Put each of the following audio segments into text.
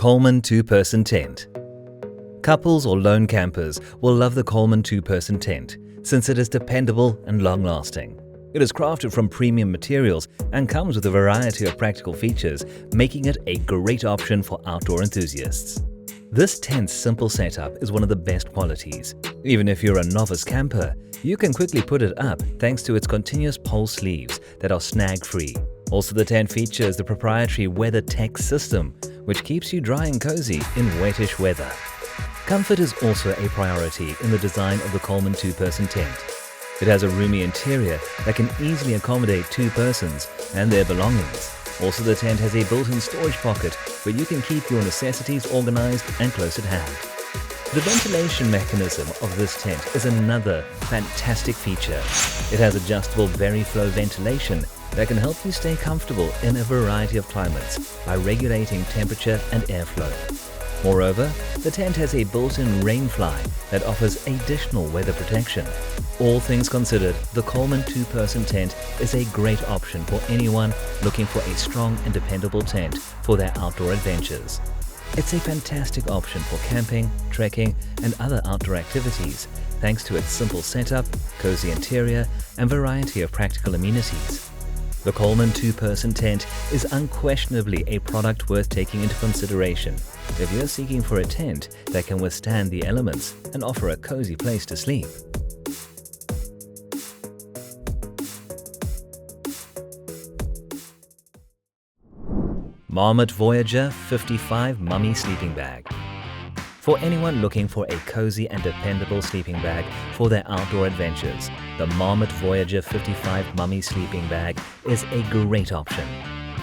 Coleman 2-Person Tent. Couples or lone campers will love the Coleman 2-Person Tent since it is dependable and long-lasting. It is crafted from premium materials and comes with a variety of practical features, making it a great option for outdoor enthusiasts. This tent's simple setup is one of the best qualities. Even if you're a novice camper, you can quickly put it up thanks to its continuous pole sleeves that are snag-free. Also, the tent features the proprietary WeatherTech system, which keeps you dry and cozy in wettish weather. Comfort is also a priority in the design of the Coleman 2-Person tent. It has a roomy interior that can easily accommodate 2 persons and their belongings. Also, the tent has a built-in storage pocket where you can keep your necessities organized and close at hand. The ventilation mechanism of this tent is another fantastic feature. It has adjustable VeriFlow ventilation that can help you stay comfortable in a variety of climates by regulating temperature and airflow. Moreover, the tent has a built-in rain fly that offers additional weather protection. All things considered, the Coleman 2-Person tent is a great option for anyone looking for a strong and dependable tent for their outdoor adventures. It's a fantastic option for camping, trekking, and other outdoor activities, thanks to its simple setup, cozy interior, and variety of practical amenities. The Coleman 2-Person tent is unquestionably a product worth taking into consideration if you're seeking for a tent that can withstand the elements and offer a cozy place to sleep. Marmot Voyager 55 Mummy Sleeping Bag. For anyone looking for a cozy and dependable sleeping bag for their outdoor adventures, the Marmot Voyager 55 Mummy Sleeping Bag is a great option.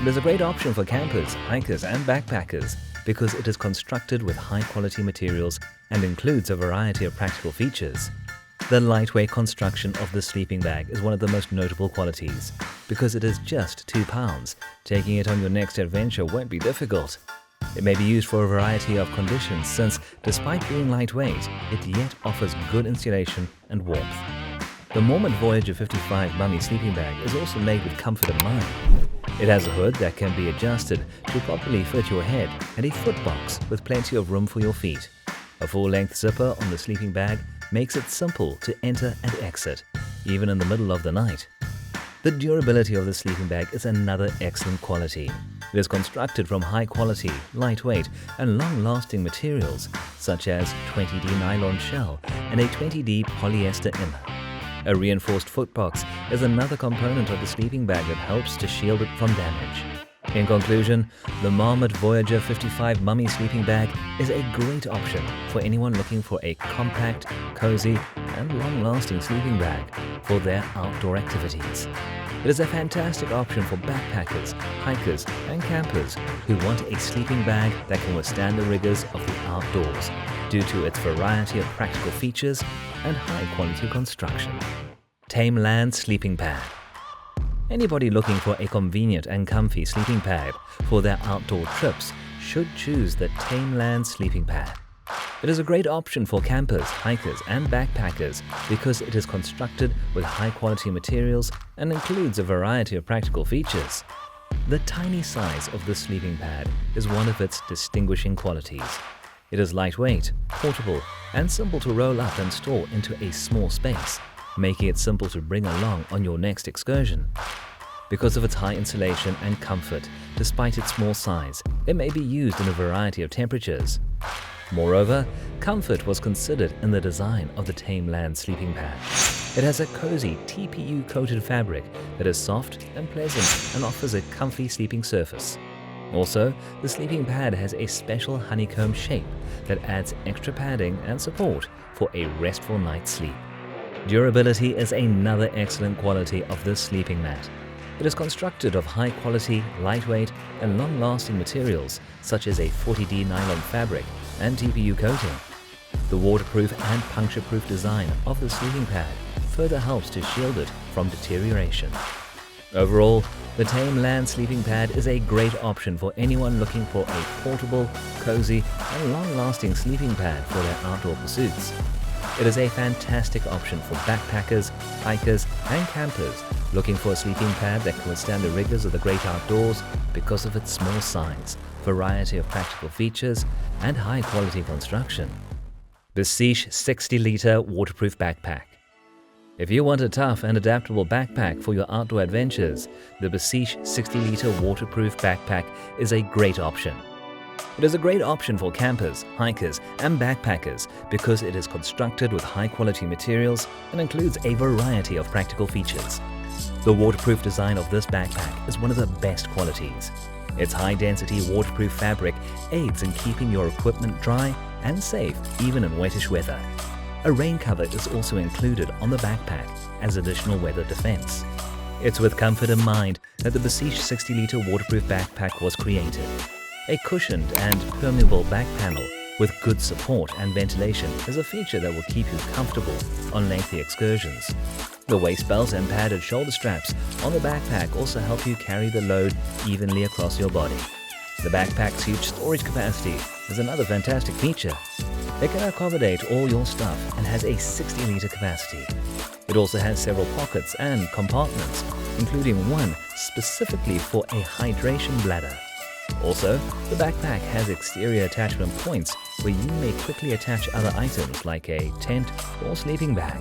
It is a great option for campers, hikers, and backpackers because it is constructed with high-quality materials and includes a variety of practical features. The lightweight construction of the sleeping bag is one of the most notable qualities because it is just 2 pounds. Taking it on your next adventure won't be difficult. It may be used for a variety of conditions since, despite being lightweight, it yet offers good insulation and warmth. The Marmot Voyager 55 Mummy Sleeping Bag is also made with comfort in mind. It has a hood that can be adjusted to properly fit your head and a footbox with plenty of room for your feet. A full-length zipper on the sleeping bag makes it simple to enter and exit, even in the middle of the night. The durability of the sleeping bag is another excellent quality. It is constructed from high-quality, lightweight, and long-lasting materials such as 20D nylon shell and a 20D polyester inner. A reinforced footbox is another component of the sleeping bag that helps to shield it from damage. In conclusion, the Marmot Voyager 55 Mummy Sleeping Bag is a great option for anyone looking for a compact, cozy, and long-lasting sleeping bag for their outdoor activities. It is a fantastic option for backpackers, hikers, and campers who want a sleeping bag that can withstand the rigors of the outdoors due to its variety of practical features and high-quality construction. Tame Lands Sleeping Pad. Anybody looking for a convenient and comfy sleeping pad for their outdoor trips should choose the Tame Lands Sleeping Pad. It is a great option for campers, hikers, and backpackers because it is constructed with high-quality materials and includes a variety of practical features. The tiny size of the sleeping pad is one of its distinguishing qualities. It is lightweight, portable, and simple to roll up and store into a small space, making it simple to bring along on your next excursion. Because of its high insulation and comfort, despite its small size, it may be used in a variety of temperatures. Moreover, comfort was considered in the design of the Tame Lands Sleeping Pad. It has a cozy TPU-coated fabric that is soft and pleasant and offers a comfy sleeping surface. Also, the sleeping pad has a special honeycomb shape that adds extra padding and support for a restful night's sleep. Durability is another excellent quality of this sleeping mat. It is constructed of high-quality, lightweight, and long-lasting materials such as a 40D nylon fabric and TPU coating. The waterproof and puncture-proof design of the sleeping pad further helps to shield it from deterioration. Overall, the Tame Lands Sleeping Pad is a great option for anyone looking for a portable, cozy, and long-lasting sleeping pad for their outdoor pursuits. It is a fantastic option for backpackers, hikers, and campers looking for a sleeping pad that can withstand the rigors of the great outdoors because of its small size, variety of practical features, and high-quality construction. Bseash 60-liter waterproof backpack. If you want a tough and adaptable backpack for your outdoor adventures, the Bseash 60-liter waterproof backpack is a great option. It is a great option for campers, hikers, and backpackers because it is constructed with high-quality materials and includes a variety of practical features. The waterproof design of this backpack is one of the best qualities. Its high-density waterproof fabric aids in keeping your equipment dry and safe even in wettish weather. A rain cover is also included on the backpack as additional weather defense. It's with comfort in mind that the Bseash 60-liter waterproof backpack was created. A cushioned and permeable back panel with good support and ventilation is a feature that will keep you comfortable on lengthy excursions. The waist belt and padded shoulder straps on the backpack also help you carry the load evenly across your body. The backpack's huge storage capacity is another fantastic feature. It can accommodate all your stuff and has a 60-liter capacity. It also has several pockets and compartments, including one specifically for a hydration bladder. Also, the backpack has exterior attachment points where you may quickly attach other items like a tent or sleeping bag.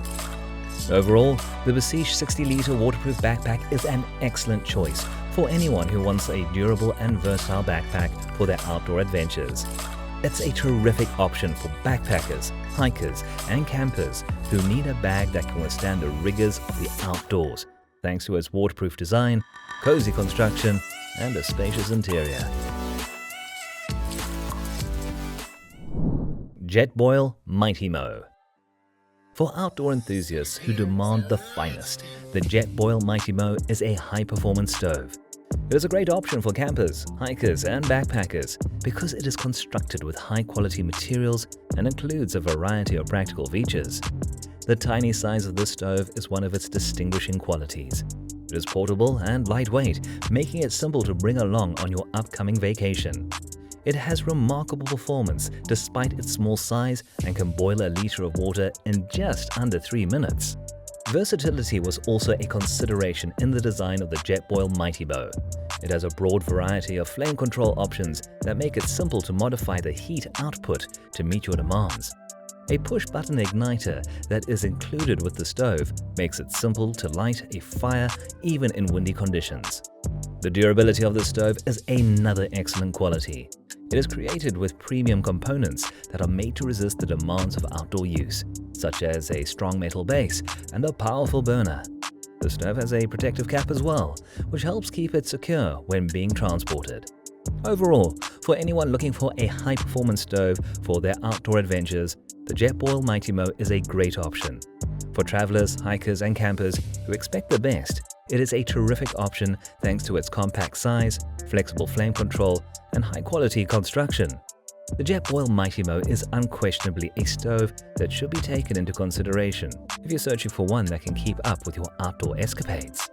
Overall, the Bseash 60-liter waterproof backpack is an excellent choice for anyone who wants a durable and versatile backpack for their outdoor adventures. It's a terrific option for backpackers, hikers, and campers who need a bag that can withstand the rigors of the outdoors, thanks to its waterproof design, cozy construction, and a spacious interior. Jetboil Mighty Mo. For outdoor enthusiasts who demand the finest, the Jetboil Mighty Mo is a high-performance stove. It is a great option for campers, hikers, and backpackers because it is constructed with high-quality materials and includes a variety of practical features. The tiny size of this stove is one of its distinguishing qualities. It is portable and lightweight, making it simple to bring along on your upcoming vacation. It has remarkable performance despite its small size and can boil a liter of water in just under 3 minutes. Versatility was also a consideration in the design of the Jetboil Mighty Mo. It has a broad variety of flame control options that make it simple to modify the heat output to meet your demands. A push-button igniter that is included with the stove makes it simple to light a fire even in windy conditions. The durability of the stove is another excellent quality. It is created with premium components that are made to resist the demands of outdoor use, such as a strong metal base and a powerful burner. The stove has a protective cap as well, which helps keep it secure when being transported. Overall, for anyone looking for a high-performance stove for their outdoor adventures, the Jetboil Mighty Mo is a great option. For travelers, hikers, and campers who expect the best, it is a terrific option thanks to its compact size, flexible flame control, and high-quality construction. The Jetboil Mighty Mo is unquestionably a stove that should be taken into consideration if you're searching for one that can keep up with your outdoor escapades.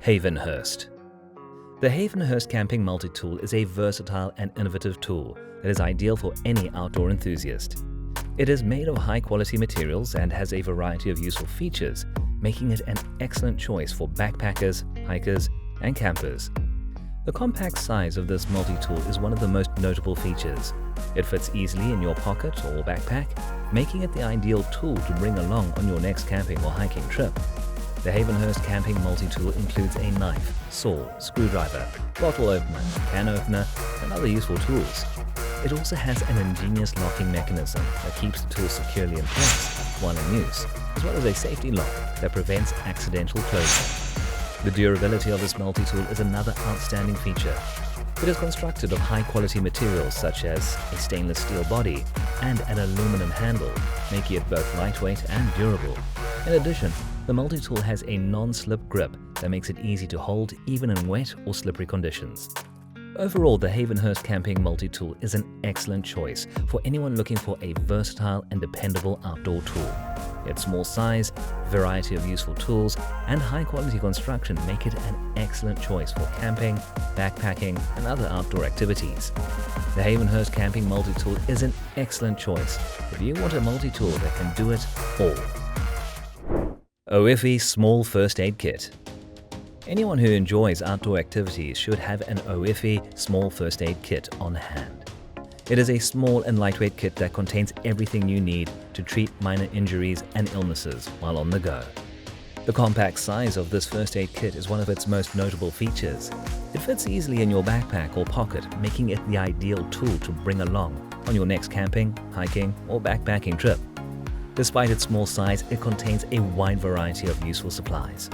Havenhurst. The Havenhurst Camping Multitool is a versatile and innovative tool that is ideal for any outdoor enthusiast. It is made of high-quality materials and has a variety of useful features, making it an excellent choice for backpackers, hikers, and campers. The compact size of this multi-tool is one of the most notable features. It fits easily in your pocket or backpack, making it the ideal tool to bring along on your next camping or hiking trip. The Havenhurst Camping Multitool includes a knife, saw, screwdriver, bottle opener, can opener, and other useful tools. It also has an ingenious locking mechanism that keeps the tool securely in place while in use, as well as a safety lock that prevents accidental closing. The durability of this multi-tool is another outstanding feature. It is constructed of high-quality materials such as a stainless steel body and an aluminum handle, making it both lightweight and durable. In addition, the multi-tool has a non-slip grip that makes it easy to hold even in wet or slippery conditions. Overall, the Havenhurst Camping Multitool is an excellent choice for anyone looking for a versatile and dependable outdoor tool. Its small size, variety of useful tools, and high-quality construction make it an excellent choice for camping, backpacking, and other outdoor activities. The Havenhurst Camping Multitool is an excellent choice if you want a multi-tool that can do it all. OIFI Small First Aid Kit. Anyone who enjoys outdoor activities should have an OIFI Small First Aid Kit on hand. It is a small and lightweight kit that contains everything you need to treat minor injuries and illnesses while on the go. The compact size of this first aid kit is one of its most notable features. It fits easily in your backpack or pocket, making it the ideal tool to bring along on your next camping, hiking, or backpacking trip. Despite its small size, it contains a wide variety of useful supplies.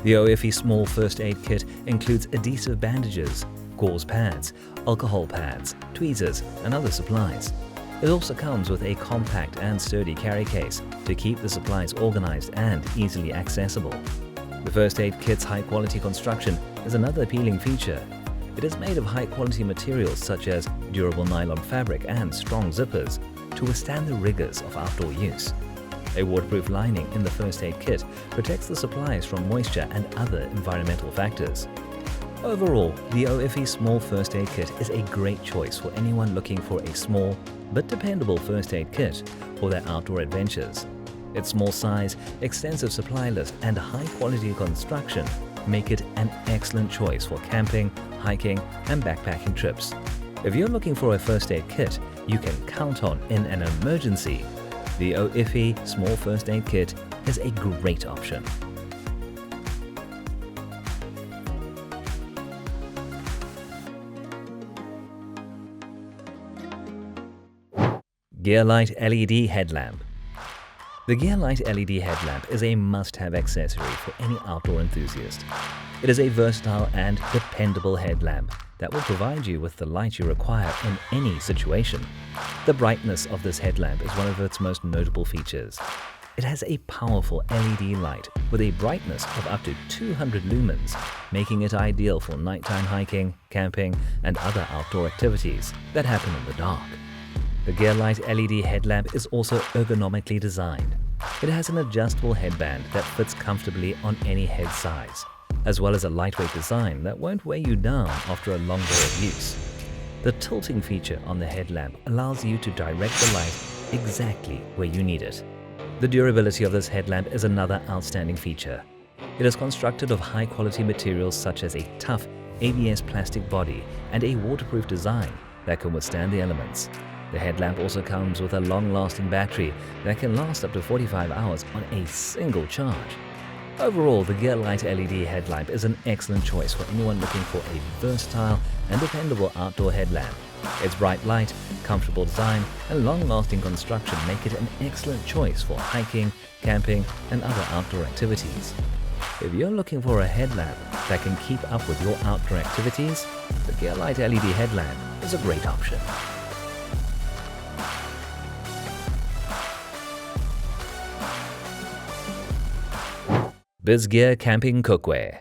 The OIFI Small First Aid Kit includes adhesive bandages, gauze pads, alcohol pads, tweezers, and other supplies. It also comes with a compact and sturdy carry case to keep the supplies organized and easily accessible. The first aid kit's high-quality construction is another appealing feature. It is made of high-quality materials such as durable nylon fabric and strong zippers to withstand the rigors of outdoor use. A waterproof lining in the first aid kit protects the supplies from moisture and other environmental factors. Overall, the OIFI Small First Aid Kit is a great choice for anyone looking for a small but dependable first aid kit for their outdoor adventures. Its small size, extensive supply list, and high-quality construction make it an excellent choice for camping, hiking, and backpacking trips. If you're looking for a first aid kit you can count on in an emergency, the OIFI Small First Aid Kit is a great option. GearLight LED Head Lamp. The GearLight LED Head Lamp is a must-have accessory for any outdoor enthusiast. It is a versatile and dependable headlamp that will provide you with the light you require in any situation. The brightness of this headlamp is one of its most notable features. It has a powerful LED light with a brightness of up to 200 lumens, making it ideal for nighttime hiking, camping, and other outdoor activities that happen in the dark. The GearLight LED headlamp is also ergonomically designed. It has an adjustable headband that fits comfortably on any head size, as well as a lightweight design that won't weigh you down after a long day of use. The tilting feature on the headlamp allows you to direct the light exactly where you need it. The durability of this headlamp is another outstanding feature. It is constructed of high-quality materials such as a tough ABS plastic body and a waterproof design that can withstand the elements. The headlamp also comes with a long-lasting battery that can last up to 45 hours on a single charge. Overall, the GearLight LED headlamp is an excellent choice for anyone looking for a versatile and dependable outdoor headlamp. Its bright light, comfortable design, and long-lasting construction make it an excellent choice for hiking, camping, and other outdoor activities. If you're looking for a headlamp that can keep up with your outdoor activities, the GearLight LED headlamp is a great option. Bseash Camping Cookware.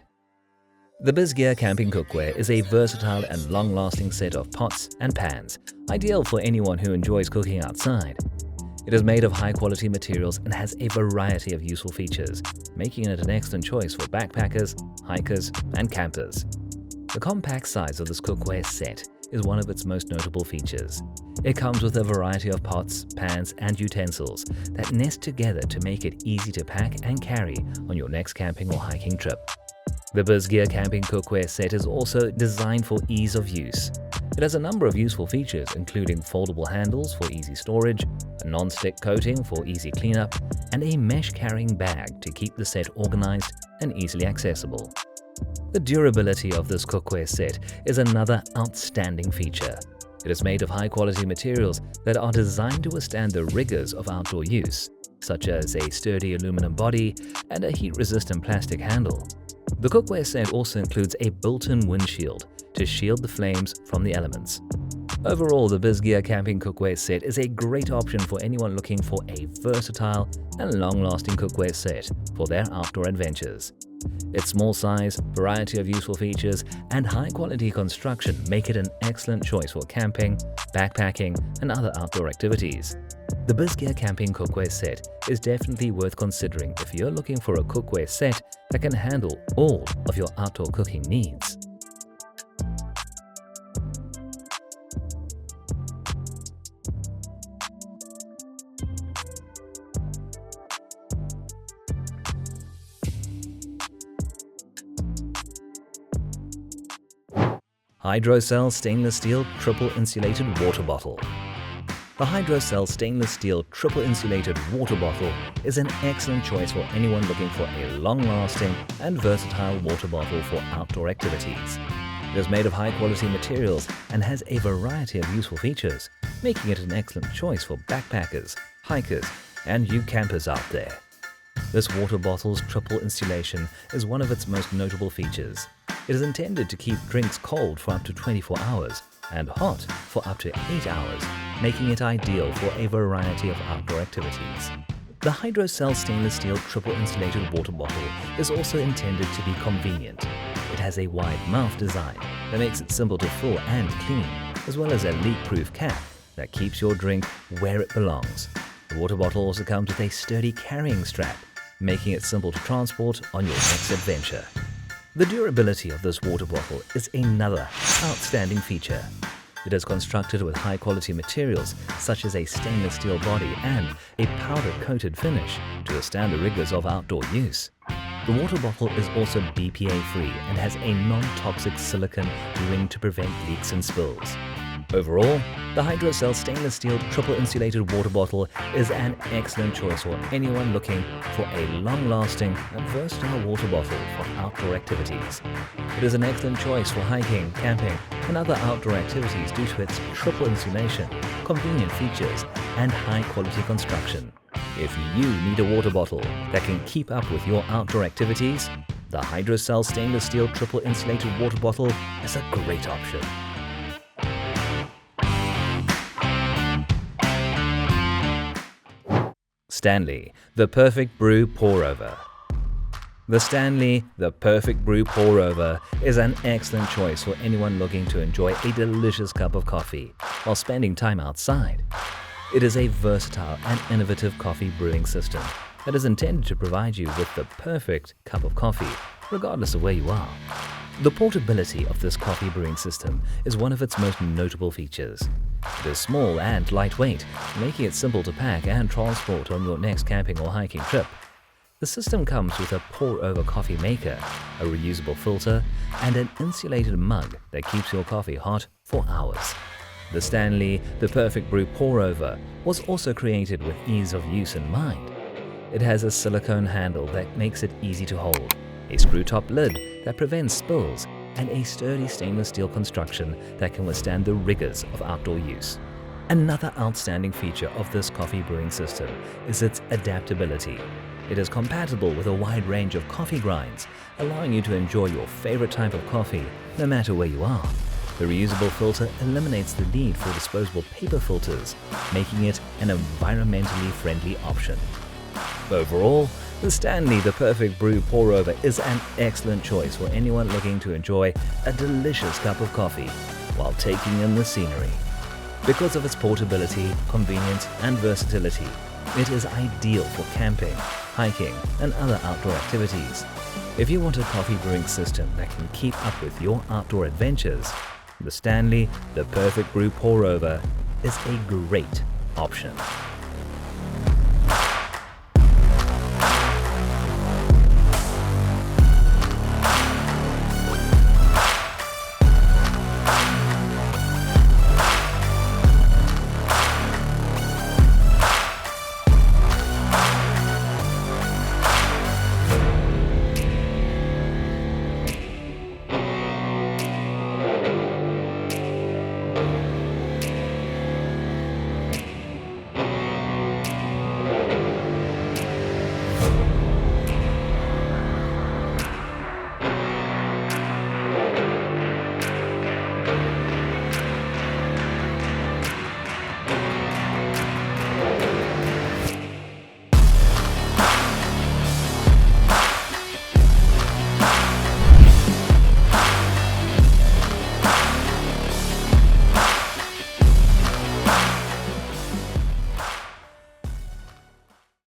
The Bseash Camping Cookware is a versatile and long-lasting set of pots and pans, ideal for anyone who enjoys cooking outside. It is made of high-quality materials and has a variety of useful features, making it an excellent choice for backpackers, hikers, and campers. The compact size of this cookware set is one of its most notable features. It comes with a variety of pots, pans, and utensils that nest together to make it easy to pack and carry on your next camping or hiking trip. The Bseash Camping Cookware set is also designed for ease of use. It has a number of useful features, including foldable handles for easy storage, a non-stick coating for easy cleanup, and a mesh carrying bag to keep the set organized and easily accessible. The durability of this cookware set is another outstanding feature. It is made of high-quality materials that are designed to withstand the rigors of outdoor use, such as a sturdy aluminum body and a heat-resistant plastic handle. The cookware set also includes a built-in windshield to shield the flames from the elements. Overall, the Bseash Camping Cookware set is a great option for anyone looking for a versatile and long-lasting cookware set for their outdoor adventures. Its small size, variety of useful features, and high-quality construction make it an excellent choice for camping, backpacking, and other outdoor activities. The Bseash Camping Cookware set is definitely worth considering if you're looking for a cookware set that can handle all of your outdoor cooking needs. Hydrocell Stainless Steel Triple Insulated Water Bottle. The Hydrocell Stainless Steel Triple Insulated Water Bottle is an excellent choice for anyone looking for a long-lasting and versatile water bottle for outdoor activities. It is made of high-quality materials and has a variety of useful features, making it an excellent choice for backpackers, hikers, and you campers out there. This water bottle's triple insulation is one of its most notable features. It is intended to keep drinks cold for up to 24 hours and hot for up to 8 hours, making it ideal for a variety of outdoor activities. The Hydrocell Stainless Steel Triple Insulated Water Bottle is also intended to be convenient. It has a wide mouth design that makes it simple to fill and clean, as well as a leak-proof cap that keeps your drink where it belongs. The water bottle also comes with a sturdy carrying strap, making it simple to transport on your next adventure. The durability of this water bottle is another outstanding feature. It is constructed with high-quality materials such as a stainless steel body and a powder-coated finish to withstand the rigors of outdoor use. The water bottle is also BPA-free and has a non-toxic silicone ring to prevent leaks and spills. Overall, the Hydrocell Stainless Steel Triple Insulated Water Bottle is an excellent choice for anyone looking for a long-lasting and versatile water bottle for outdoor activities. It is an excellent choice for hiking, camping, and other outdoor activities due to its triple insulation, convenient features, and high-quality construction. If you need a water bottle that can keep up with your outdoor activities, the Hydrocell Stainless Steel Triple Insulated Water Bottle is a great option. Stanley, the Perfect Brew Pour-Over. The Stanley, the Perfect Brew Pour-Over is an excellent choice for anyone looking to enjoy a delicious cup of coffee while spending time outside. It is a versatile and innovative coffee brewing system that is intended to provide you with the perfect cup of coffee, regardless of where you are. The portability of this coffee brewing system is one of its most notable features. It is small and lightweight, making it simple to pack and transport on your next camping or hiking trip. The system comes with a pour-over coffee maker, a reusable filter, and an insulated mug that keeps your coffee hot for hours. The Stanley, the Perfect Brew Pour-Over was also created with ease of use in mind. It has a silicone handle that makes it easy to hold, a screw-top lid that prevents spills, and a sturdy stainless steel construction that can withstand the rigors of outdoor use. Another outstanding feature of this coffee brewing system is its adaptability. It is compatible with a wide range of coffee grinds, allowing you to enjoy your favorite type of coffee no matter where you are. The reusable filter eliminates the need for disposable paper filters, making it an environmentally friendly option. Overall, the Stanley the Perfect Brew Pour-Over is an excellent choice for anyone looking to enjoy a delicious cup of coffee while taking in the scenery. Because of its portability, convenience, and versatility, it is ideal for camping, hiking, and other outdoor activities. If you want a coffee brewing system that can keep up with your outdoor adventures, the Stanley the Perfect Brew Pour-Over is a great option.